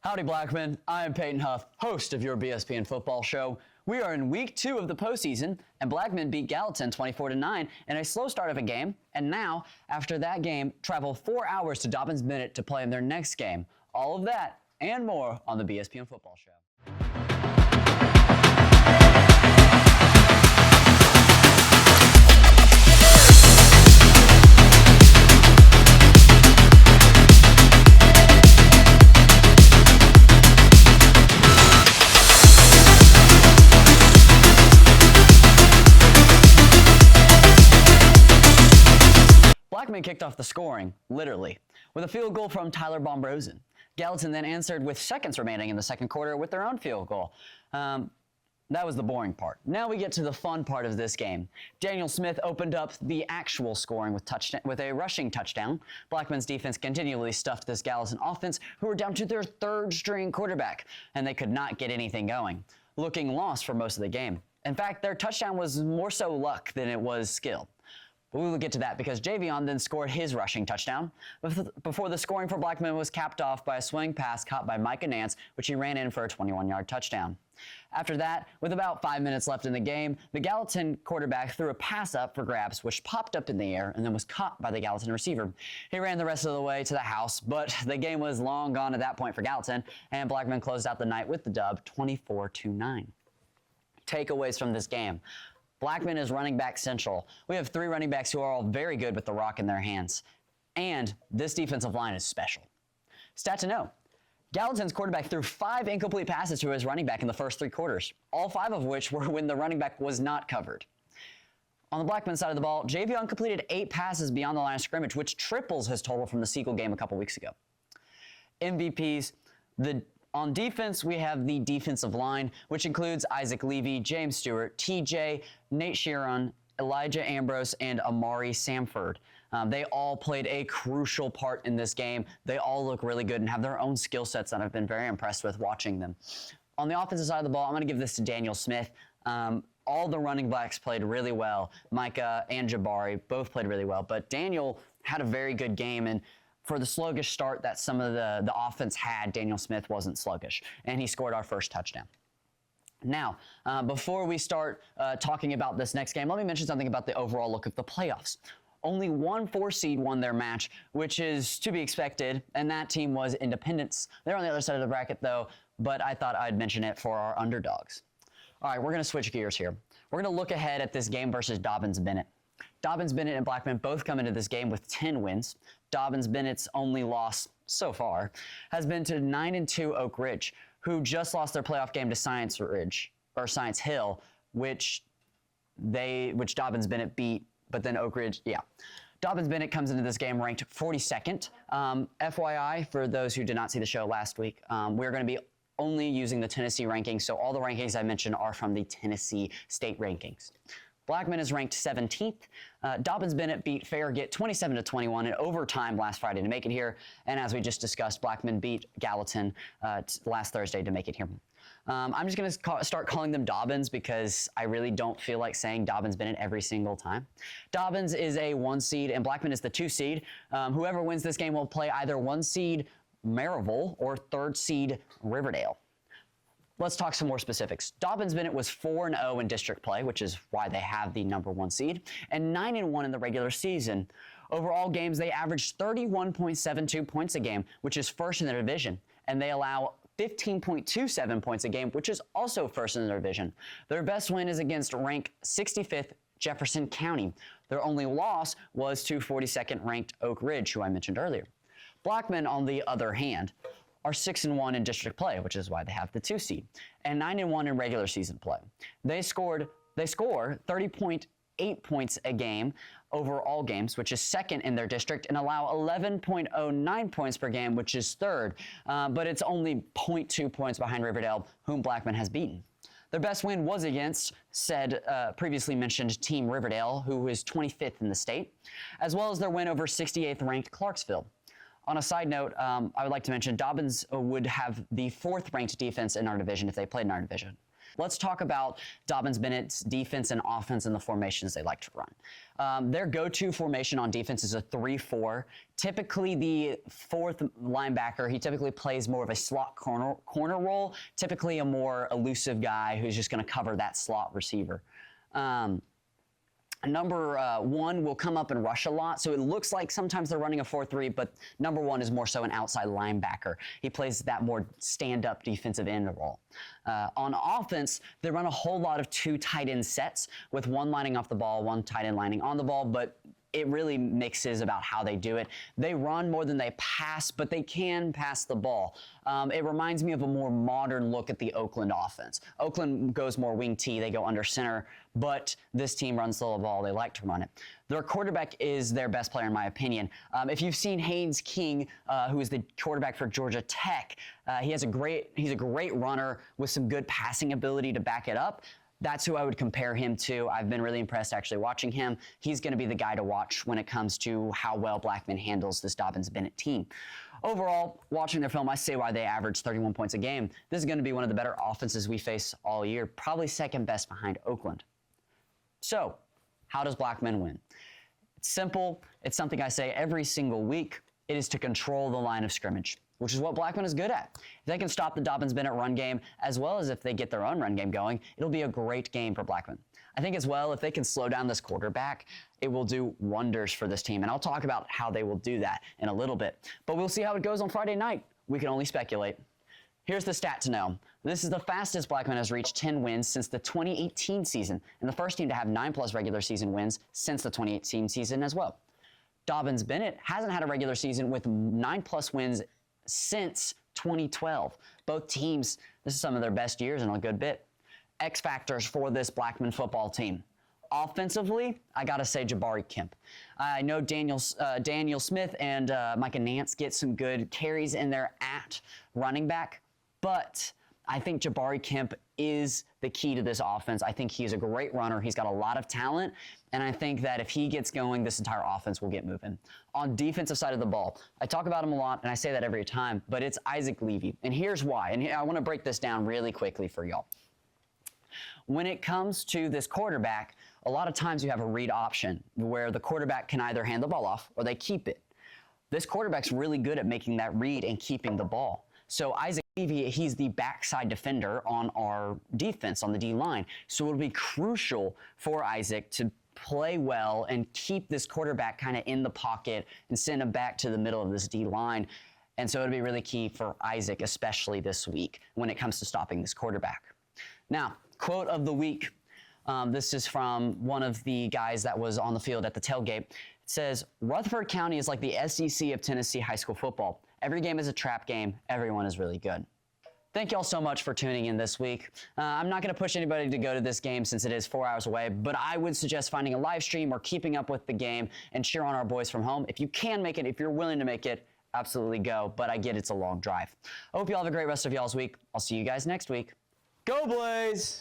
Howdy, Blackmen. I am Peyton Huff, host of your BSPN football show. We are in week 2 of the postseason, and Blackmen beat Gallatin 24-9 in a slow start of a game, and now, after that game, travel 4 hours to Dobyns Bennet to play in their next game. All of that and more on the BSPN football show. Blackmen kicked off the scoring, literally, with a field goal from Tyler Bombrosen. Gallatin then answered with seconds remaining in the second quarter with their own field goal. That was the boring part. Now we get to the fun part of this game. Daniel Smith opened up the actual scoring with a rushing touchdown. Blackmen's defense continually stuffed this Gallatin offense, who were down to their third-string quarterback, and they could not get anything going, looking lost for most of the game. In fact, their touchdown was more so luck than it was skill. But we will get to that because Javion then scored his rushing touchdown before the scoring for Blackmen was capped off by a swing pass caught by Micah Nance, which he ran in for a 21-yard touchdown. After that, with about 5 minutes left in the game, the Gallatin quarterback threw a pass up for grabs, which popped up in the air and then was caught by the Gallatin receiver. He ran the rest of the way to the house, but the game was long gone at that point for Gallatin, and Blackmen closed out the night with the dub 24-9. Takeaways from this game. Blackmen is running back central. We have 3 running backs who are all very good with the rock in their hands. And this defensive line is special. Stat to know, Gallatin's quarterback threw 5 incomplete passes to his running back in the first 3 quarters, all 5 of which were when the running back was not covered. On the Blackmen side of the ball, Javion completed 8 passes beyond the line of scrimmage, which triples his total from the Siegel game a couple weeks ago. MVPs, on defense, we have the defensive line, which includes Isaac Levy, James Stewart, TJ, Nate Sheeran, Elijah Ambrose, and Amari Samford. They all played a crucial part in this game. They all look really good and have their own skill sets that I've been very impressed with watching them. On the offensive side of the ball, I'm going to give this to Daniel Smith. All the running backs played really well. Micah and Jabari both played really well, but Daniel had a very good game, and for the sluggish start that some of the offense had, Daniel Smith wasn't sluggish, and he scored our first touchdown. Now, before we start talking about this next game, let me mention something about the overall look of the playoffs. Only one 4 seed won their match, which is to be expected, and that team was Independence. They're on the other side of the bracket, though, but I thought I'd mention it for our underdogs. All right, we're going to switch gears here. We're going to look ahead at this game versus Dobyns Bennet. Dobyns Bennet and Blackmen both come into this game with 10 wins. Dobyns Bennet's only loss so far has been to 9-2 Oak Ridge, who just lost their playoff game to Science Hill, which Dobyns Bennet beat, but then Oak Ridge, yeah. Dobyns Bennet comes into this game ranked 42nd. FYI, for those who did not see the show last week, we're going to be only using the Tennessee rankings, so all the rankings I mentioned are from the Tennessee state rankings. Blackmen is ranked 17th. Dobyns Bennet beat Farragut 27-21 in overtime last Friday to make it here. And as we just discussed, Blackmen beat Gallatin last Thursday to make it here. I'm just going to start calling them Dobyns because I really don't feel like saying Dobyns Bennet every single time. Dobyns is a 1 seed and Blackmen is the 2 seed. Whoever wins this game will play either 1 seed Maryville or 3rd seed Riverdale. Let's talk some more specifics. Dobyns Bennet was 4-0 in district play, which is why they have the number 1 seed, and 9-1 in the regular season. Over all games, they averaged 31.72 points a game, which is first in their division, and they allow 15.27 points a game, which is also first in their division. Their best win is against ranked 65th Jefferson County. Their only loss was to 42nd ranked Oak Ridge, who I mentioned earlier. Blackmen, on the other hand, are 6-1 in district play, which is why they have the 2 seed, and 9-1 in regular season play. They score 30.8 points a game over all games, which is 2nd in their district, and allow 11.09 points per game, which is 3rd, but it's only 0.2 points behind Riverdale, whom Blackmen has beaten. Their best win was against said previously mentioned team Riverdale, who is 25th in the state, as well as their win over 68th ranked Clarksville. On a side note, I would like to mention Dobyns would have the 4th ranked defense in our division if they played in our division. Let's talk about Dobyns Bennet's defense and offense and the formations they like to run. Their go-to formation on defense is a 3-4. Typically, the fourth linebacker, he typically plays more of a slot corner role, typically a more elusive guy who's just going to cover that slot receiver. Number one will come up and rush a lot, so it looks like sometimes they're running a 4-3, but number one is more so an outside linebacker. He plays that more stand-up defensive end role. On offense, they run a whole lot of 2 tight end sets, with one lining off the ball, one tight end lining on the ball, but it really mixes about how they do it. They run more than they pass, but they can pass the ball. It reminds me of a more modern look at the Oakland offense. Oakland goes more wing T, they go under center, but this team runs the ball, they like to run it. Their quarterback is their best player in my opinion. If you've seen Haynes King, who is the quarterback for Georgia Tech, he's a great runner with some good passing ability to back it up. That's who I would compare him to. I've been really impressed actually watching him. He's going to be the guy to watch when it comes to how well Blackman handles this Dobyns Bennet team. Overall, watching their film, I say why they average 31 points a game. This is going to be one of the better offenses we face all year, probably second best behind Oakland. So, how does Blackman win? It's simple. It's something I say every single week. It is to control the line of scrimmage, which is what Blackman is good at. If they can stop the Dobyns Bennet run game, as well as if they get their own run game going, it'll be a great game for Blackman. I think as well, if they can slow down this quarterback, it will do wonders for this team. And I'll talk about how they will do that in a little bit. But we'll see how it goes on Friday night. We can only speculate. Here's the stat to know. This is the fastest Blackman has reached 10 wins since the 2018 season, and the first team to have 9+ regular season wins since the 2018 season as well. Dobyns Bennet hasn't had a regular season with 9+ wins since 2012. Both teams, this is some of their best years in a good bit. X factors for this Blackman football team. Offensively, I got to say Jabari Kemp. I know Daniel Smith and Micah Nance get some good carries in there at running back, but I think Jabari Kemp is the key to this offense. I think he's a great runner. He's got a lot of talent, and I think that if he gets going, this entire offense will get moving. On defensive side of the ball, I talk about him a lot, and I say that every time, but it's Isaac Levy, and here's why. And I want to break this down really quickly for y'all. When it comes to this quarterback, a lot of times you have a read option where the quarterback can either hand the ball off or they keep it. This quarterback's really good at making that read and keeping the ball. So Isaac Levy, he's the backside defender on our defense, on the D-line. So it'll be crucial for Isaac to play well and keep this quarterback kind of in the pocket and send him back to the middle of this D-line. And so it'll be really key for Isaac, especially this week, when it comes to stopping this quarterback. Now, quote of the week. This is from one of the guys that was on the field at the tailgate. It says, Rutherford County is like the SEC of Tennessee high school football. Every game is a trap game. Everyone is really good. Thank y'all so much for tuning in this week. I'm not going to push anybody to go to this game since it is 4 hours away, but I would suggest finding a live stream or keeping up with the game and cheer on our boys from home. If you can make it, if you're willing to make it, absolutely go, but I get it's a long drive. I hope you all have a great rest of y'all's week. I'll see you guys next week. Go Blaze!